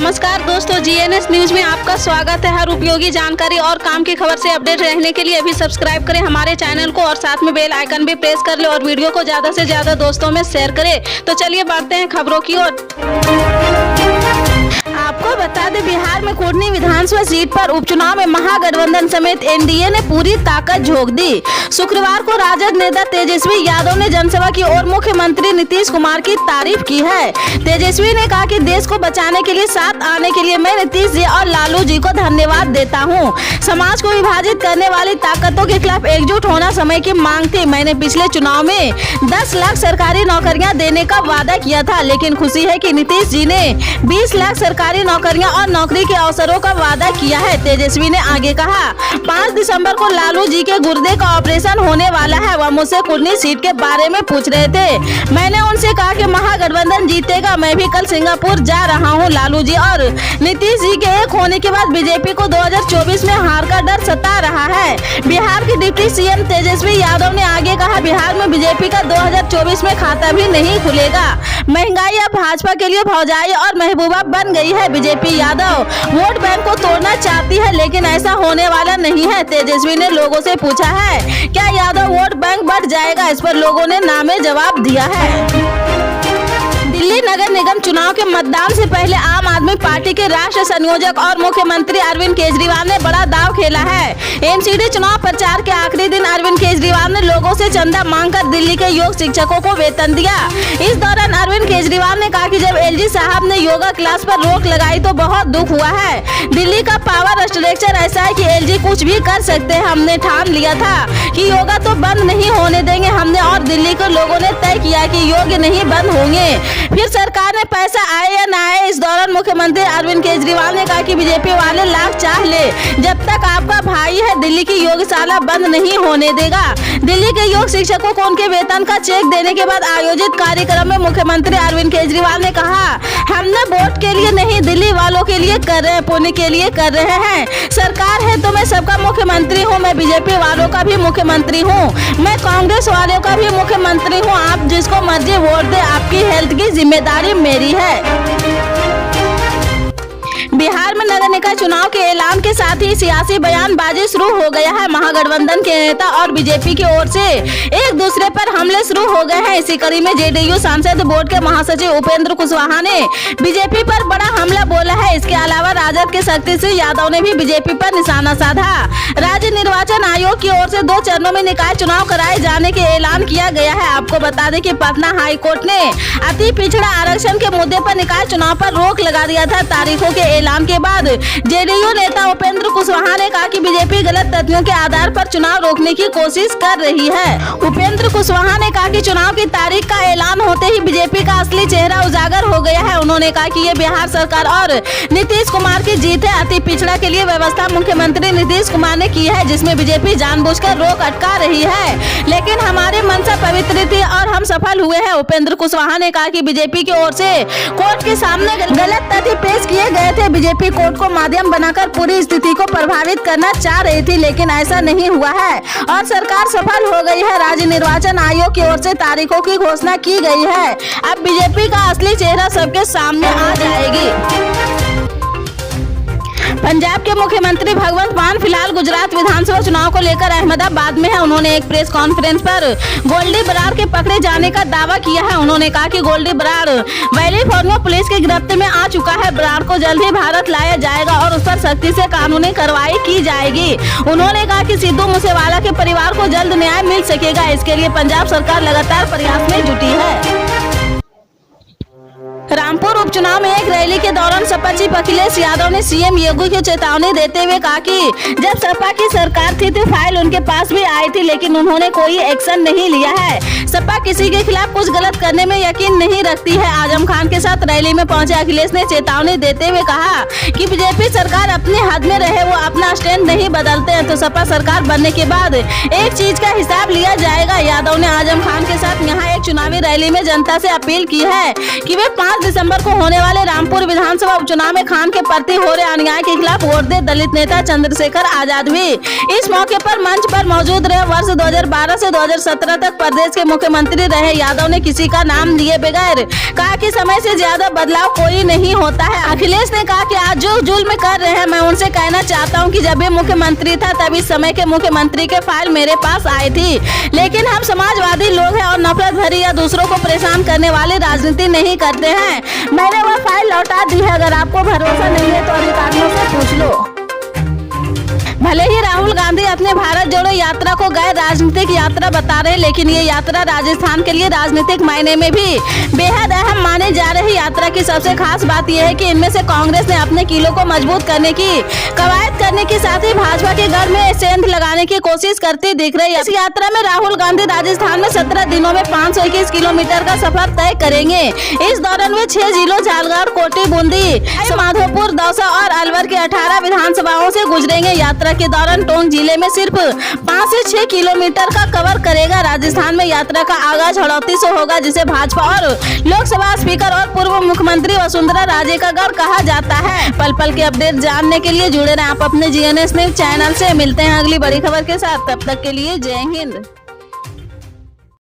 नमस्कार दोस्तों, GNS news में आपका स्वागत है। हर उपयोगी जानकारी और काम की खबर से अपडेट रहने के लिए अभी सब्सक्राइब करें हमारे चैनल को और साथ में बेल आइकन भी प्रेस कर ले और वीडियो को ज्यादा से ज्यादा दोस्तों में शेयर करें। तो चलिए बढ़ते हैं खबरों की ओर। आपको बता दें, बिहार में कुर्नी विधानसभा सीट पर उपचुनाव में महागठबंधन समेत एनडीए ने पूरी ताकत झोंक दी। शुक्रवार को राजद नेता तेजस्वी यादव ने जनसभा की ओर मुख्यमंत्री नीतीश कुमार की तारीफ की है। तेजस्वी ने कहा कि देश को बचाने के लिए साथ आने के लिए मैं नीतीश जी और लालू जी को धन्यवाद देता हूं। समाज को विभाजित करने वाली ताकतों के खिलाफ एकजुट होना समय की मांग थी। मैंने पिछले चुनाव में 10 लाख सरकारी नौकरियां देने का वादा किया था, लेकिन खुशी है कि नीतीश जी ने 20 लाख सरकारी नौकरियां और नौकरी के अवसरों का वादा किया है। तेजस्वी ने आगे कहा, 5 दिसंबर को लालू जी के गुर्दे का ऑपरेशन होने वाला है। वह मुझसे कुर्नी सीट के बारे में पूछ रहे थे। मैंने उनसे कहा कि महागठबंधन जीतेगा। मैं भी कल सिंगापुर जा रहा हूं। लालू जी और नीतीश जी के एक होने के बाद बीजेपी को 2024 में हार का डर सता रहा है। बिहार के डिप्टी सीएम तेजस्वी यादव ने आगे कहा, बिहार में बीजेपी का 2024 में खाता भी नहीं खुलेगा। महंगाई अब भाजपा के लिए भौजाई और महबूबा बन गई है। बीजेपी यादव वोट बैंक को तोड़ना चाहती है, लेकिन ऐसा होने वाला नहीं है। तेजस्वी ने लोगों से पूछा है, क्या यादव वोट बैंक बढ़ जाएगा? इस पर लोगों ने नामे जवाब दिया है। दिल्ली नगर निगम चुनाव के मतदान से पहले आम आदमी पार्टी के राष्ट्रीय संयोजक और मुख्यमंत्री अरविंद केजरीवाल ने बड़ा दांव खेला है। एमसीडी चुनाव प्रचार के आखिरी दिन अरविंद केजरीवाल ने लोगों से चंदा मांगकर दिल्ली के योग शिक्षकों को वेतन दिया। इस दौरान अरविंद केजरीवाल ने कहा कि जब एलजी साहब ने योगा क्लास पर रोक लगाई तो बहुत दुख हुआ है। दिल्ली का पावर स्ट्रक्चर ऐसा है कि एलजी कुछ भी कर सकते हैं। हमने ठान लिया था कि योगा तो बंद नहीं होने देंगे हमने, और दिल्ली के लोगों ने तय किया कि योग नहीं बंद होंगे। फिर सरकार ने पैसा आए या ना आए, इस दौरान मुख्यमंत्री अरविंद केजरीवाल ने कहा कि बीजेपी वाले लाख चाह ले, जब तक आपका भाई है दिल्ली की योगशाला बंद नहीं होने देगा। दिल्ली के योग शिक्षकों को उनके वेतन का चेक देने के बाद आयोजित कार्यक्रम में मुख्यमंत्री अरविंद केजरीवाल ने कहा, हमने वोट के लिए नहीं, दिल्ली वालों के लिए कर रहे हैं, पुण्य के लिए कर रहे हैं। सरकार है तो मैं सबका मुख्यमंत्री हूँ। मैं बीजेपी वालों का भी मुख्यमंत्री हूँ, मैं कांग्रेस वालों का भी मुख्यमंत्री हूँ। आप जिसको मर्जी वोट दे, आपकी हेल्थ की जिम्मेदारी मेरी है। बिहार में नगर निकाय चुनाव के ऐलान के साथ ही सियासी बयानबाजी शुरू हो गया है। महागठबंधन के नेता और बीजेपी की ओर से एक दूसरे पर हमले शुरू हो गए हैं। इसी कड़ी में जेडीयू सांसद बोर्ड के महासचिव उपेंद्र कुशवाहा ने बीजेपी पर बड़ा हमला बोला है। इसके अलावा राजद के शक्ति सिंह यादव ने भी बीजेपी पर निशाना साधा। राज्य निर्वाचन आयोग की ओर से 2 चरणों में निकाय चुनाव कराए जाने के ऐलान किया गया है। आपको बता दें कि पटना हाई कोर्ट ने अति पिछड़ा आरक्षण के मुद्दे पर निकाय चुनाव पर रोक लगा दिया था। तारीखों के ऐलान के बाद जेडीयू नेता उपेंद्र कुशवाहा ने कहा कि बीजेपी गलत तथ्यों के आधार पर चुनाव रोकने की कोशिश कर रही है। उपेंद्र कुशवाहा ने कहा कि चुनाव की तारीख का ऐलान होते ही बीजेपी का असली चेहरा उजागर हो गया है। उन्होंने कहा कि ये बिहार सरकार और नीतीश कुमार की जीत है। अति पिछड़ा के लिए व्यवस्था मुख्यमंत्री नीतीश कुमार ने की है, जिसमें बीजेपी जानबूझकर रोक अटका रही है, लेकिन हमारे मंशा पवित्र थी और हम सफल हुए हैं। उपेंद्र कुशवाहा ने कहा कि बीजेपी की ओर से कोर्ट के सामने गलत तथ्य पेश किए गए थे। बीजेपी कोर्ट को माध्यम बनाकर पूरी स्थिति को प्रभावित करना चाह रही थी, लेकिन ऐसा नहीं हुआ है और सरकार सफल हो गई है। राज्य निर्वाचन आयोग की ओर से तारीखों की घोषणा की गई है। अब बीजेपी का असली चेहरा सबके सामने आ जाएगी। पंजाब के मुख्यमंत्री भगवंत मान फिलहाल गुजरात विधानसभा चुनाव को लेकर अहमदाबाद में है। उन्होंने एक प्रेस कॉन्फ्रेंस पर गोल्डी बराड़ के पकड़े जाने का दावा किया है। उन्होंने कहा कि गोल्डी बराड़ कैलिफोर्निया पुलिस की गिरफ्त में आ चुका है। बराड़ को जल्द ही भारत लाया जाएगा और उस पर सख्ती से कानूनी कार्रवाई की जाएगी। उन्होंने कहा कि सिद्धू मूसेवाला के परिवार को जल्द न्याय मिल सकेगा। इसके लिए पंजाब सरकार लगातार प्रयास में जुटी है। रामपुर उपचुनाव में एक रैली के दौरान सपा चीफ अखिलेश यादव ने सीएम योगी को चेतावनी देते हुए कहा कि जब सपा की सरकार थी तो फाइल उनके पास भी आई थी, लेकिन उन्होंने कोई एक्शन नहीं लिया है। सपा किसी के खिलाफ कुछ गलत करने में यकीन नहीं रखती है। आजम खान के साथ रैली में पहुंचे अखिलेश ने चेतावनी देते हुए कहा कि बीजेपी सरकार अपने हद में रहे, वो अपना स्टैंड नहीं बदलते हैं तो सपा सरकार बनने के बाद एक चीज का हिसाब लिया जाएगा। यादव ने आजम खान के साथ यहाँ एक चुनावी रैली में जनता से अपील की है कि वे 5 दिसंबर को होने वाले रामपुर विधानसभा उपचुनाव में खान के प्रति हो रहे अन्याय के खिलाफ वोट दे दलित नेता चंद्रशेखर आजाद भी इस मौके पर मंच पर मौजूद रहे। वर्ष 2012 से 2017 तक प्रदेश के मुख्यमंत्री रहे यादव ने किसी का नाम लिए बगैर कहा कि समय से ज्यादा बदलाव कोई नहीं होता है। अखिलेश ने कहा कि आज जो जुल्म कर रहे हैं मैं उनसे कहना चाहता हूं कि जब भी मुख्यमंत्री था तब इस समय के मुख्यमंत्री के फाइल मेरे पास आई थी, लेकिन हम समाजवादी लोग हैं और नफरत भरी या दूसरों को परेशान करने वाली राजनीति नहीं करते हैं। मैंने वह फाइल लौटा दी है। अगर आपको भरोसा नहीं है तो अधिकारियों से पूछ लो। भले ही राहुल गांधी अपने भारत जोड़ो यात्रा को गैर राजनीतिक यात्रा बता रहे, लेकिन ये यात्रा राजस्थान के लिए राजनीतिक मायने में भी बेहद अहम माने जा रही यात्रा की सबसे खास बात यह है कि इनमें से कांग्रेस ने अपने किलों को मजबूत करने की कवायद करने के साथ ही भाजपा के घर में सेंध लगाने की कोशिश करती दिख रही है। इस यात्रा में राहुल गांधी राजस्थान में 17 दिनों में 521 किलोमीटर का सफर तय करेंगे। इस दौरान वे 6 जिलों झालगाड़, कोटी, बूंदी, माधोपुर, दौसा और अलवर के 18 विधानसभाओं से गुजरेंगे। यात्रा के दौरान टोंक जिले में सिर्फ 5 से 6 किलोमीटर का कवर करेगा। राजस्थान में यात्रा का आगाज हड़ौती से होगा, जिसे भाजपा और लोकसभा स्पीकर और पूर्व मुख्यमंत्री वसुंधरा राजे का गढ़ कहा जाता है। पल पल के अपडेट जानने के लिए जुड़े रहें आप अपने GNS न्यूज चैनल से। मिलते हैं अगली बड़ी खबर के साथ, तब तक के लिए जय हिंद।